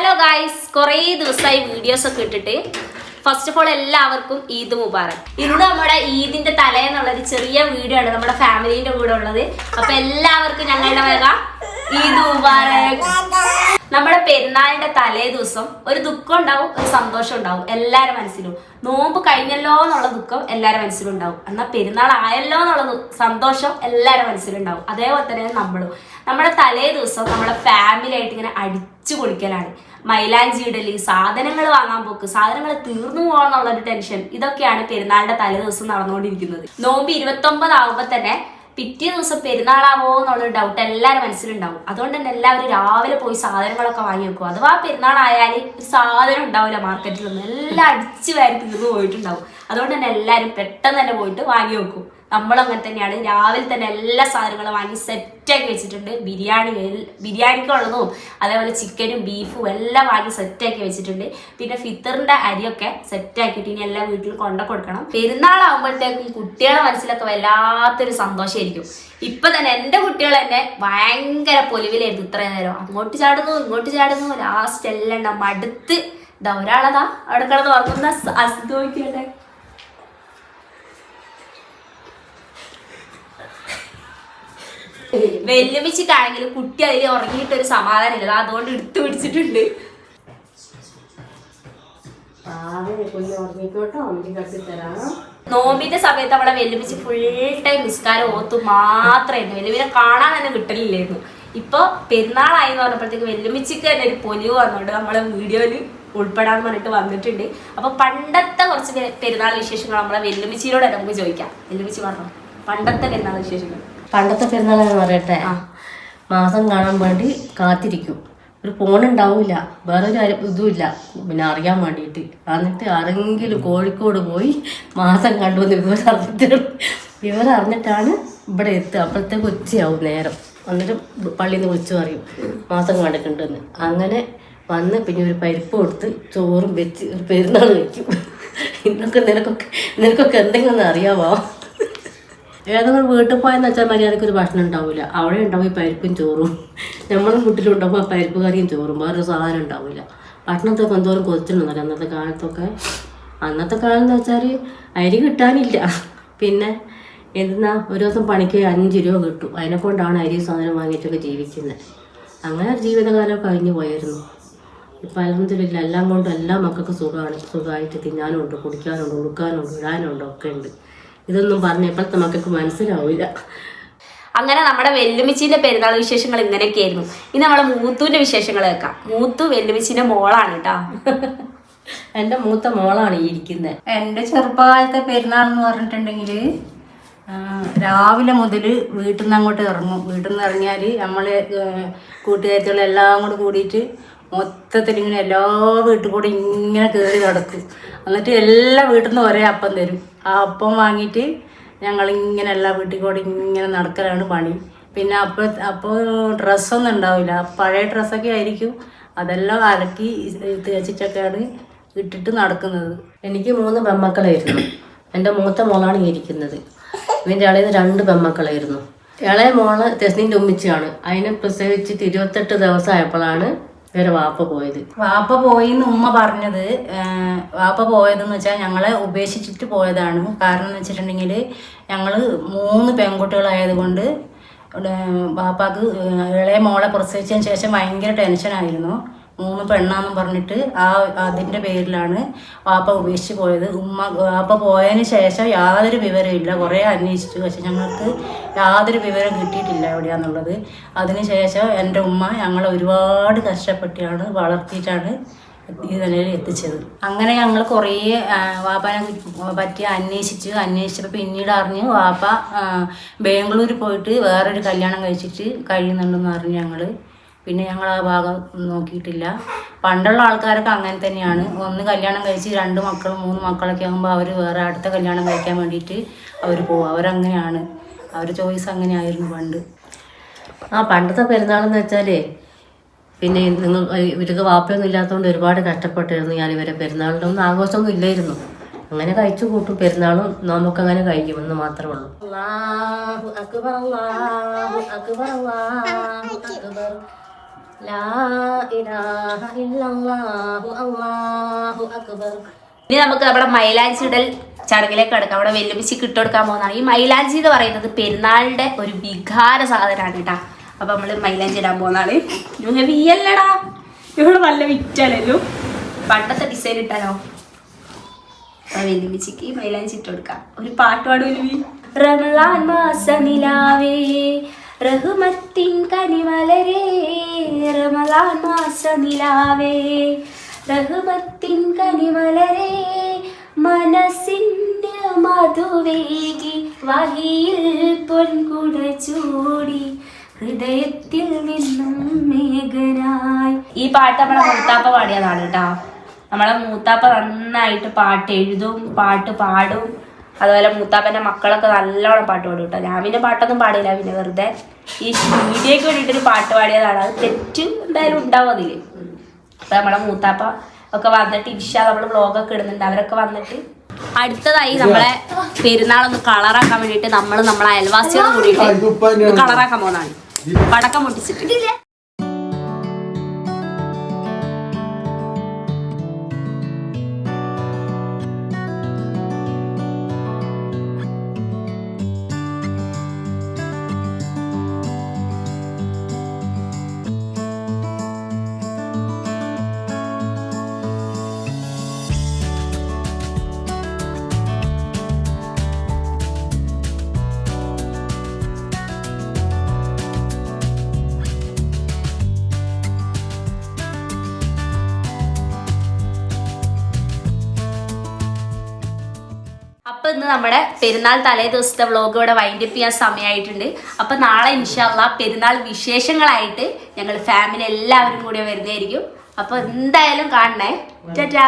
Hello guys, കുറേ ദിവസമായി videos ഒക്കെ ഇട്ടിട്ട്. ഫസ്റ്റ് ഓഫ് ഓൾ എല്ലാവർക്കും ഈദ് മുബാറക്. ഇന്ന് നമ്മുടെ ഈദിന്റെ തലേന്നുള്ളൊരു ചെറിയ വീഡിയോ ആണ് നമ്മുടെ ഫാമിലിന്റെ കൂടെ ഉള്ളത്. അപ്പൊ എല്ലാവർക്കും ഞങ്ങളുടെ വക ഈദ് മുബാറക്. നമ്മുടെ പെരുന്നാളിന്റെ തലേ ദിവസം ഒരു ദുഃഖം ഉണ്ടാവും, ഒരു സന്തോഷം ഉണ്ടാവും എല്ലാവരുടെ മനസ്സിലും. നോമ്പ് കഴിഞ്ഞല്ലോ എന്നുള്ള ദുഃഖം എല്ലാവരുടെ മനസ്സിലും ഉണ്ടാവും, എന്നാൽ പെരുന്നാൾ ആയല്ലോ എന്നുള്ള സന്തോഷം എല്ലാവരുടെ മനസ്സിലുണ്ടാവും. അതേപോലെ തന്നെ നമ്മുടെ തലേ ദിവസം നമ്മുടെ ഫാമിലി ആയിട്ട് ഇങ്ങനെ അടിച്ചു പൊളിക്കലാണ്. മൈലാഞ്ചി ഇടല്, സാധനങ്ങൾ വാങ്ങാൻ പോക്ക്, സാധനങ്ങൾ തീർന്നു പോകാന്നുള്ളൊരു ടെൻഷൻ, ഇതൊക്കെയാണ് പെരുന്നാളിന്റെ തലേ ദിവസം നടന്നുകൊണ്ടിരിക്കുന്നത്. നോമ്പ് 29 ആകുമ്പോൾ തന്നെ പിറ്റേ ദിവസം പെരുന്നാളാവോ എന്നുള്ളൊരു ഡൗട്ട് എല്ലാവരും മനസ്സിലുണ്ടാവും. അതുകൊണ്ട് തന്നെ എല്ലാവരും രാവിലെ പോയി സാധനങ്ങളൊക്കെ വാങ്ങി വെക്കും. അഥവാ പെരുന്നാളായാൽ ഒരു സാധനം ഉണ്ടാവില്ല മാർക്കറ്റിലൊന്നും, എല്ലാം അടിച്ചു വാരി തീർന്നു പോയിട്ടുണ്ടാവും. അതുകൊണ്ട് തന്നെ എല്ലാവരും പെട്ടെന്ന് തന്നെ പോയിട്ട് വാങ്ങി വെക്കും. നമ്മളങ്ങനെ തന്നെയാണ്. രാവിലെ തന്നെ എല്ലാ സാധനങ്ങളും വാങ്ങി സെറ്റാക്കി വെച്ചിട്ടുണ്ട്. ബിരിയാണിക്കുള്ളതും അതേപോലെ ചിക്കനും ബീഫും എല്ലാം വാങ്ങി സെറ്റാക്കി വെച്ചിട്ടുണ്ട്. പിന്നെ ഫിത്തറിന്റെ അരിയൊക്കെ സെറ്റാക്കിയിട്ട് ഇനി എല്ലാ വീട്ടിലും കൊടുക്കണം. പെരുന്നാളാകുമ്പോഴത്തേക്കും കുട്ടികളുടെ മനസ്സിലൊക്കെ വല്ലാത്തൊരു സന്തോഷമായിരിക്കും. ഇപ്പൊ തന്നെ എൻ്റെ കുട്ടികൾ തന്നെ ഭയങ്കര പൊലിവിലായിരുന്നു ഇത്രയും നേരം. അങ്ങോട്ട് ചാടുന്നു ഇങ്ങോട്ട് ചാടുന്നു, ലാസ്റ്റ് എല്ലാം മടുത്ത് ഇതാ ഒരാളതാ അവിടെ കിടന്ന് ഉറങ്ങുന്ന അസുഖിക്കട്ടെ. വെല്ലുവിളിച്ചിട്ടാണെങ്കിലും കുട്ടി അതിൽ ഉറങ്ങിയിട്ടൊരു സമാധാനം ഇല്ല, അതുകൊണ്ട് എടുത്തു പിടിച്ചിട്ടുണ്ട്. നോമ്പിന്റെ സമയത്ത് അവിടെ വെല്ലുവിളിച്ച് ഫുൾ ടൈം നിസ്കാരം ഓത്തു മാത്രമായിരുന്നു. വെല്ലുവിനെ കാണാൻ തന്നെ കിട്ടലില്ലായിരുന്നു. ഇപ്പൊ പെരുന്നാളായെന്ന് പറഞ്ഞപ്പോഴത്തേക്ക് വെല്ലുവിളിക്ക് തന്നെ ഒരു പൊലിവ് വന്നുകൊണ്ട് നമ്മളെ വീഡിയോയിൽ ഉൾപ്പെടാൻ പറഞ്ഞിട്ട് വന്നിട്ടുണ്ട്. അപ്പൊ പണ്ടത്തെ കുറച്ച് പെരുന്നാൾ വിശേഷങ്ങൾ നമ്മളെ വെല്ലുവിളിച്ചിനോട് നമുക്ക് ചോദിക്കാം. വെല്ലുവിളിച്ച് പറഞ്ഞു പണ്ടത്തെ പെരുന്നാൾ വിശേഷങ്ങൾ. പണ്ടത്തെ പെരുന്നാളെന്ന് പറയട്ടെ, മാസം കാണാൻ വേണ്ടി കാത്തിരിക്കും. ഒരു ഫോണുണ്ടാവില്ല, വേറൊരു ഇതുമില്ല, പിന്നെ അറിയാൻ വേണ്ടിയിട്ട്. എന്നിട്ട് ആരെങ്കിലും കോഴിക്കോട് പോയി മാസം കണ്ടുവന്ന് വിവരം അറിഞ്ഞിട്ടാണ് ഇവിടെ എത്തുക. അപ്പോഴത്തേക്ക് ഉച്ചയാവും നേരം. എന്നിട്ട് പള്ളിയിൽ നിന്ന് വിളിച്ചു പറയും മാസം കണ്ടിട്ടുണ്ടെന്ന്. അങ്ങനെ വന്ന് പിന്നെ ഒരു പരിപ്പ് കൊടുത്ത് ചോറും വെച്ച് ഒരു പെരുന്നാൾ വയ്ക്കും. നിനക്കൊക്കെ എന്തെങ്കിലും അറിയാമോ? ഏതെങ്കിലും വീട്ടിൽ പോയെന്ന് വെച്ചാൽ മര്യാദയ്ക്ക് ഒരു ഭക്ഷണം ഉണ്ടാവില്ല. അവിടെ ഉണ്ടാവും ഈ പരിപ്പും ചോറും. നമ്മളും വീട്ടിലുണ്ടാകുമ്പോൾ പരിപ്പ് കറിയും ചോറും, വേറൊരു സാധനം ഉണ്ടാവില്ല. ഭക്ഷണത്തൊക്കെ എന്തോരം കൊതിച്ചിട്ടുണ്ടല്ലോ അന്നത്തെ കാലത്തൊക്കെ. അന്നത്തെ കാലം എന്ന് വെച്ചാൽ അരി കിട്ടാനില്ല. പിന്നെ എന്തെന്നാ ഒരു ദിവസം പണിക്ക് 5 രൂപ കിട്ടും. അതിനെക്കൊണ്ടാണ് അരി സാധനം വാങ്ങിയിട്ടൊക്കെ ജീവിക്കുന്നത്. അങ്ങനെ ഒരു ജീവിതകാലം കഴിഞ്ഞു പോയായിരുന്നു. ഇപ്പം അൽഹംദുലില്ലാ എല്ലാം കൊണ്ടും എല്ലാ മക്കൾക്ക് സുഖമായിട്ട് തിന്നാനുണ്ട്, കുടിക്കാനുണ്ട്, ഉടുക്കാനുണ്ട്, ഇടാനുണ്ട്, ഒക്കെ ഉണ്ട്. ഇതൊന്നും പറഞ്ഞ ഇപ്പോഴത്തെ മക്കൾക്ക് മനസ്സിലാവില്ല. അങ്ങനെ നമ്മുടെ വെല്ലുമിച്ചിന്റെ പെരുന്നാൾ വിശേഷങ്ങൾ ഇങ്ങനെയൊക്കെ ആയിരുന്നു. ഇനി നമ്മളെ മൂത്തുവിന്റെ വിശേഷങ്ങൾ കേൾക്കാം. മൂത്തു വെല്ലുമിച്ചിന്റെ മോളാണ് കേട്ടോ. എൻ്റെ മൂത്ത മോളാണ് ഈ ഇരിക്കുന്നത്. എൻ്റെ ചെറുപ്പകാലത്തെ പെരുന്നാൾ എന്ന് പറഞ്ഞിട്ടുണ്ടെങ്കിൽ രാവിലെ മുതൽ വീട്ടിൽ നിന്ന് അങ്ങോട്ട് ഇറങ്ങും. വീട്ടിൽ നിന്ന് ഇറങ്ങിയാൽ നമ്മൾ കൂട്ടുകാരികളെല്ലാം കൂടെ കൂടിയിട്ട് മൊത്തത്തിൽ ഇങ്ങനെ എല്ലാ വീട്ടിൽ കൂടെ ഇങ്ങനെ കയറി നടക്കും. എന്നിട്ട് എല്ലാ വീട്ടിൽ നിന്ന് ഒരേ അപ്പം തരും. ആ അപ്പം വാങ്ങിയിട്ട് ഞങ്ങളിങ്ങനെ എല്ലാ വീട്ടിൽ കൂടെ ഇങ്ങനെ നടക്കലാണ് പണി. പിന്നെ അപ്പോൾ ഡ്രസ്സൊന്നും ഉണ്ടാവില്ല, പഴയ ഡ്രസ്സൊക്കെ ആയിരിക്കും. അതെല്ലാം അലക്കി തേച്ചിട്ടൊക്കെയാണ് ഇട്ടിട്ട് നടക്കുന്നത്. എനിക്ക് 3 പെൺമക്കളായിരുന്നു. എൻ്റെ മൂത്ത മോളാണ് ഇരിക്കുന്നത്. ഇതിൻ്റെ ഇളയിൽ 2 പെൺമക്കളായിരുന്നു. ഇളയ മോള് തെസ്നിൻ്റെ ഉമ്മിച്ചാണ്. അതിനെ പ്രസവിച്ചിട്ട് 28 ദിവസമായപ്പോഴാണ് വേറെ വാപ്പ പോയത്. വാപ്പ പോയിന്ന് ഉമ്മ പറഞ്ഞത്. വാപ്പ പോയതെന്ന് വെച്ചാൽ ഞങ്ങളെ ഉപേക്ഷിച്ചിട്ട് പോയതാണ്. കാരണം എന്ന് വെച്ചിട്ടുണ്ടെങ്കിൽ ഞങ്ങൾ 3 പെൺകുട്ടികളായതുകൊണ്ട് വാപ്പാക്ക് ഇളയ മോളെ പ്രസവിച്ചതിന് ശേഷം ഭയങ്കര ടെൻഷനായിരുന്നു. 3 പെണ്ണാന്നും പറഞ്ഞിട്ട് അതിൻ്റെ പേരിലാണ് വാപ്പ ഉപേക്ഷിച്ച് പോയത്. വാപ്പ പോയതിന് ശേഷം യാതൊരു വിവരമില്ല. കുറേ അന്വേഷിച്ചു, പക്ഷെ ഞങ്ങൾക്ക് യാതൊരു വിവരം കിട്ടിയിട്ടില്ല എവിടെയാണെന്നുള്ളത്. അതിനുശേഷം എൻ്റെ ഉമ്മ ഞങ്ങളെ ഒരുപാട് കഷ്ടപ്പെട്ടാണ് വളർത്തിയിട്ടാണ് ഈ നിലയിൽ എത്തിച്ചത്. അങ്ങനെ ഞങ്ങൾ കുറേ വാപ്പാനെ പറ്റി അന്വേഷിച്ചപ്പോൾ പിന്നീട് അറിഞ്ഞ് വാപ്പ ബാംഗ്ലൂർ പോയിട്ട് വേറൊരു കല്യാണം കഴിച്ചിട്ട് കഴിയുന്നുണ്ടെന്ന് അറിഞ്ഞ് ഞങ്ങൾ. പിന്നെ ഞങ്ങൾ ആ ഭാഗം നോക്കിയിട്ടില്ല. പണ്ടുള്ള ആൾക്കാരൊക്കെ അങ്ങനെ തന്നെയാണ്. ഒന്ന് കല്യാണം കഴിച്ച് 2 മക്കളും 3 മക്കളൊക്കെ ആകുമ്പോൾ അവർ വേറെ അടുത്ത കല്യാണം കഴിക്കാൻ വേണ്ടിയിട്ട് അവർ പോകും. അവരങ്ങനെയാണ്, അവരുടെ ചോയ്സ് അങ്ങനെയായിരുന്നു പണ്ട്. പണ്ടത്തെ പെരുന്നാളെന്ന് വെച്ചാൽ പിന്നെ ഇവർക്ക് വാപ്പയൊന്നും ഇല്ലാത്തതുകൊണ്ട് ഒരുപാട് കഷ്ടപ്പെട്ടിരുന്നു. ഞാൻ ഇവരെ പെരുന്നാളിൻ്റെ ഒന്നും ആഘോഷമൊന്നും ഇല്ലായിരുന്നു. അങ്ങനെ കഴിച്ചു കൂട്ടും. പെരുന്നാളും നോമ്പൊക്കെ അങ്ങനെ കഴിക്കുമെന്ന് മാത്രമേ ഉള്ളൂ. അല്ലാഹു അക്ബർ, അല്ലാഹു അക്ബർ, അല്ലാഹു അക്ബർ. ലാ ഇലാഹ ഇല്ലല്ലാഹു അല്ലാഹു അക്ബർ. ഇനി നമുക്ക് നമ്മുടെ മൈലാഞ്ചി ഇടൽ ചടങ്ങിലേക്ക് കിടക്കാം. അവിടെ വെല്ലുമിച്ചിക്ക് ഇട്ട് കൊടുക്കാൻ പോകുന്നതാണ്. ഈ മൈലാഞ്ചി എന്ന് പറയുന്നത് പെരുന്നാളിന്റെ ഒരു വികാര സാധനമാണ് കേട്ടാ. അപ്പൊ നമ്മള് മൈലാഞ്ചി ഇടാൻ പോകുന്നതാണ്. ഹെവിയല്ലടാ, ഇവിടെ നല്ല വിറ്റാലല്ലോ. പണ്ടത്തെ ഡിസൈൻ ഇട്ടാലോ. വെല്ലുമിച്ചിക്ക് മൈലാഞ്ചി ഇട്ട് കൊടുക്കാം. ഒരു പാട്ട് പാടുവല്ലോ. റമളാൻ മാസ നിലാവേ റഹ്മത്തിൻ കനിമലരേ, റമളാൻ മാസ നിലാവേ റഹ്മത്തിൻ കനിമലരേ, മനസ്സിന്റെ മധുവേകി വഹിയിൽ പൊൻകുട ചൂടി ഹൃദയത്തിൽ നിന്നും മേഘനായി. ഈ പാട്ട് നമ്മളെ മൂത്താപ്പ പാടിയതാണ് കേട്ടോ. നമ്മളെ മൂത്താപ്പ നന്നായിട്ട് പാട്ട് എഴുതും, പാട്ട് പാടും. അതുപോലെ മൂത്താപ്പൻ്റെ മക്കളൊക്കെ നല്ലോണം പാട്ട് പാടും കേട്ടോ. ഞാൻ പിന്നെ പാട്ടൊന്നും പാടില്ല, പിന്നെ വെറുതെ ഈ വീഡിയോയ്ക്ക് വേണ്ടിയിട്ടൊരു പാട്ട് പാടിയതാണ്. അത് തെറ്റ് എന്തായാലും ഉണ്ടാവും അതിൽ. അപ്പം നമ്മളെ മൂത്താപ്പ ഒക്കെ വന്നിട്ട് ഇൻഷാ നമ്മൾ വ്ളോഗൊക്കെ ഇടുന്നുണ്ട്. അവരൊക്കെ വന്നിട്ട് അടുത്തതായി നമ്മളെ പെരുന്നാളൊന്ന് കളറാക്കാൻ വേണ്ടിയിട്ട് നമ്മളെ അയൽവാസിയോട് കൂടിയിട്ട് കളറാക്കാൻ പോകുന്നതാണ്. പടക്കം പൊട്ടിച്ചിട്ട് അപ്പൊ ഇന്ന് നമ്മുടെ പെരുന്നാൾ തലേ ദിവസത്തെ വ്ളോഗ് ഇവിടെ വൈൻഡപ്പ് ചെയ്യാൻ സമയമായിട്ടുണ്ട്. അപ്പൊ നാളെ ഇൻഷാ അല്ലാഹ് പെരുന്നാൾ വിശേഷങ്ങളായിട്ട് ഞങ്ങൾ ഫാമിലി എല്ലാവരും കൂടെ വരുന്നതായിരിക്കും. അപ്പൊ എന്തായാലും കാണണേ. ടാറ്റാ.